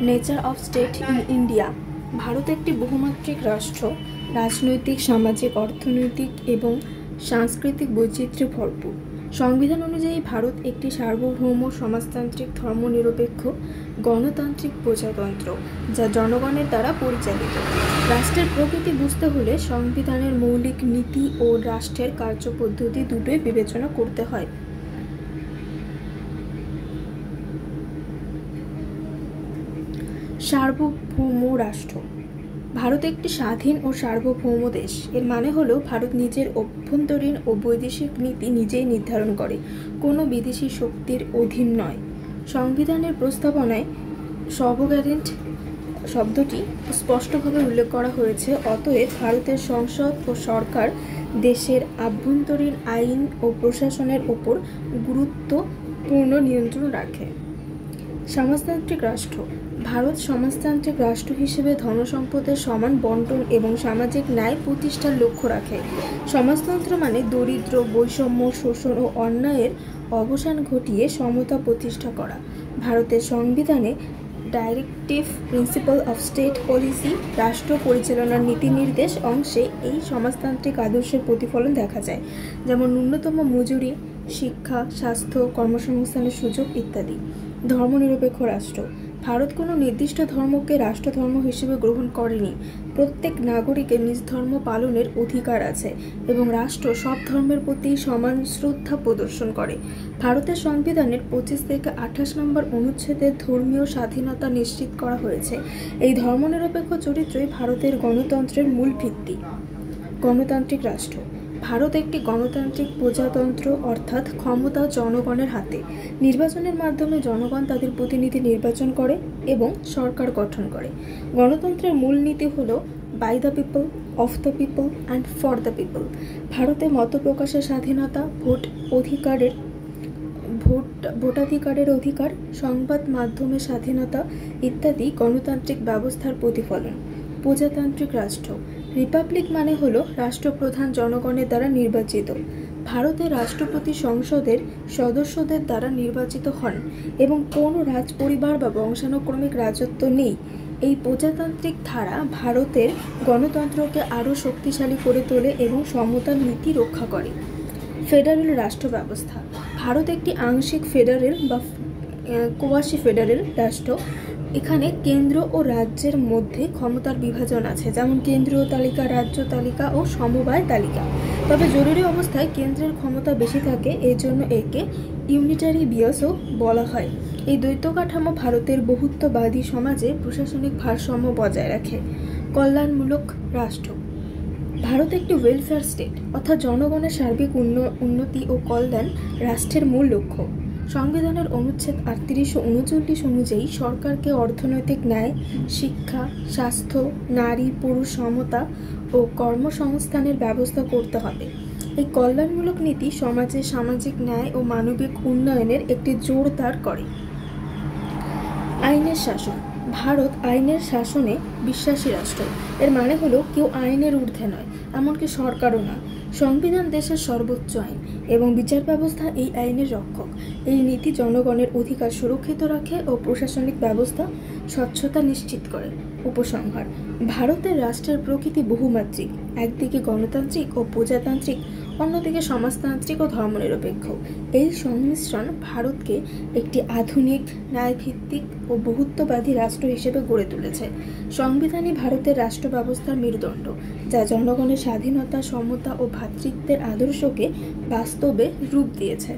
Nature of state in India. Bharat একটি বহুমাত্রিক রাষ্ট্র, রাজনৈতিক, সামাজিক, অর্থনৈতিক এবং সাংস্কৃতিক বৈচিত্র্যে ভরপুর। সংবিধান অনুযায়ী ভারত একটি সার্বভৌম, সমাজতান্ত্রিক, ধর্মনিরপেক্ষ, গণতান্ত্রিক প্রজাতন্ত্র, যা জনগণের দ্বারা পরিচালিত। রাষ্ট্রের প্রকৃতি বুঝতে হলে সংবিধানের মৌলিক নীতি ও রাষ্ট্রের কার্যপদ্ধতি দুটোই বিবেচনা করতে হয়। সার্বভৌম রাষ্ট্র। ভারত একটি স্বাধীন ও সার্বভৌম দেশ। এর মানে হলো ভারত নিজের অভ্যন্তরীণ ও বৈদেশিক নীতি নিজেই নির্ধারণ করে, কোনো বিদেশি শক্তির অধীন নয়। সংবিধানের প্রস্তাবনায় সবগ্যারেন্ট শব্দটি স্পষ্টভাবে উল্লেখ করা হয়েছে। অতএব ভারতের সংসদ ও সরকার দেশের আভ্যন্তরীণ আইন ও প্রশাসনের ওপর গুরুত্বপূর্ণ নিয়ন্ত্রণ রাখে। সমাজতান্ত্রিক রাষ্ট্র। ভারত সমাজতান্ত্রিক রাষ্ট্র হিসেবে ধনসম্পদের সমান বণ্টন এবং সামাজিক ন্যায় প্রতিষ্ঠার লক্ষ্য রাখে। সমাজতন্ত্র মানে দরিদ্র, বৈষম্য, শোষণ ও অন্যায়ের অবসান ঘটিয়ে সমতা প্রতিষ্ঠা করা। ভারতের সংবিধানে directive principle of state policy, রাষ্ট্র পরিচালনার নীতিনির্দেশ অংশে এই সমাজতান্ত্রিক আদর্শের প্রতিফলন দেখা যায়, যেমন ন্যূনতম মজুরি, শিক্ষা, স্বাস্থ্য, কর্মসংস্থানের সুযোগ ইত্যাদি। ধর্মনিরপেক্ষ রাষ্ট্র। ভারত কোনো নির্দিষ্ট ধর্মকে রাষ্ট্রধর্ম হিসেবে গ্রহণ করেনি। প্রত্যেক নাগরিকের নিজ ধর্ম পালনের অধিকার আছে এবং রাষ্ট্র সব ধর্মের প্রতি সমান শ্রদ্ধা প্রদর্শন করে। ভারতের সংবিধানের 25 থেকে 28 নম্বর অনুচ্ছেদে ধর্মীয় স্বাধীনতা নিশ্চিত করা হয়েছে। এই ধর্মনিরপেক্ষ চরিত্রই ভারতের গণতন্ত্রের মূল ভিত্তি। গণতান্ত্রিক রাষ্ট্র। ভারত একটি গণতান্ত্রিক প্রজাতন্ত্র, অর্থাৎ ক্ষমতা জনগণের হাতে। নির্বাচনের মাধ্যমে জনগণ তাদের প্রতিনিধি নির্বাচন করে এবং সরকার গঠন করে। গণতন্ত্রের মূল নীতি হল by the people, of the people and for the people. ভারতে মত প্রকাশের স্বাধীনতা, ভোটাধিকারের অধিকার, সংবাদ মাধ্যমের স্বাধীনতা ইত্যাদি গণতান্ত্রিক ব্যবস্থার প্রতিফলন। প্রজাতান্ত্রিক রাষ্ট্র। রিপাবলিক মানে হলো রাষ্ট্রপ্রধান জনগণের দ্বারা নির্বাচিত। ভারতের রাষ্ট্রপতি সংসদের সদস্যদের দ্বারা নির্বাচিত হন এবং কোনো রাজপরিবার বা বংশানুক্রমিক রাজত্ব নেই। এই প্রজাতান্ত্রিক ধারা ভারতের গণতন্ত্রকে আরও শক্তিশালী করে তোলে এবং সমতার নীতি রক্ষা করে। ফেডারেল রাষ্ট্র ব্যবস্থা। ভারত একটি আংশিক ফেডারেল বা কোয়াসি ফেডারেল রাষ্ট্র। এখানে কেন্দ্র ও রাজ্যের মধ্যে ক্ষমতার বিভাজন আছে, যেমন কেন্দ্রীয় তালিকা, রাজ্য তালিকা ও সমবায় তালিকা। তবে জরুরি অবস্থায় কেন্দ্রের ক্ষমতা বেশি থাকে, এই জন্য একে ইউনিটারি বিয়াসও বলা হয়। এই দ্বৈত কাঠামো ভারতের বহুত্ববাদী সমাজে প্রশাসনিক ভারসাম্য বজায় রাখে। কল্যাণমূলক রাষ্ট্র। ভারত একটি ওয়েলফেয়ার স্টেট, অর্থাৎ জনগণের সার্বিক উন্নতি ও কল্যাণ রাষ্ট্রের মূল লক্ষ্য। সংবিধানের অনুচ্ছেদ 38 ও 39 অনুযায়ী সরকারকে অর্থনৈতিক ন্যায়, শিক্ষা, স্বাস্থ্য, নারী পুরুষ সমতা ও কর্মসংস্থানের ব্যবস্থা করতে হবে। এই কল্যাণমূলক নীতি সমাজে সামাজিক ন্যায় ও মানবিক উন্নয়নের একটি জোরদার করে। আইনের শাসন। ভারত আইনের শাসনে বিশ্বাসী রাষ্ট্র। এর মানে হলো কেউ আইনের ঊর্ধ্বে নয়, এমনকি সরকারও না। সংবিধান দেশের সর্বোচ্চ আইন এবং বিচার ব্যবস্থা এই আইনের রক্ষক। এই নীতি জনগণের অধিকার সুরক্ষিত রাখে ও প্রশাসনিক ব্যবস্থা স্বচ্ছতা নিশ্চিত করে। উপসংহার। ভারতের রাষ্ট্রের প্রকৃতি বহুমাত্রিক, একদিকে গণতান্ত্রিক ও প্রজাতান্ত্রিক, অন্যদিকে সমাজতান্ত্রিক ও ধর্মনিরপেক্ষ। এই সংমিশ্রণ ভারতকে একটি আধুনিক, ন্যায়ভিত্তিক ও বহুত্ববাদী রাষ্ট্র হিসেবে গড়ে তুলেছে। সংবিধানই ভারতের রাষ্ট্র ব্যবস্থার মেরুদণ্ড, যা জনগণের স্বাধীনতা, সমতা ও ভ্রাতৃত্বের আদর্শকে বাস্তবে রূপ দিয়েছে।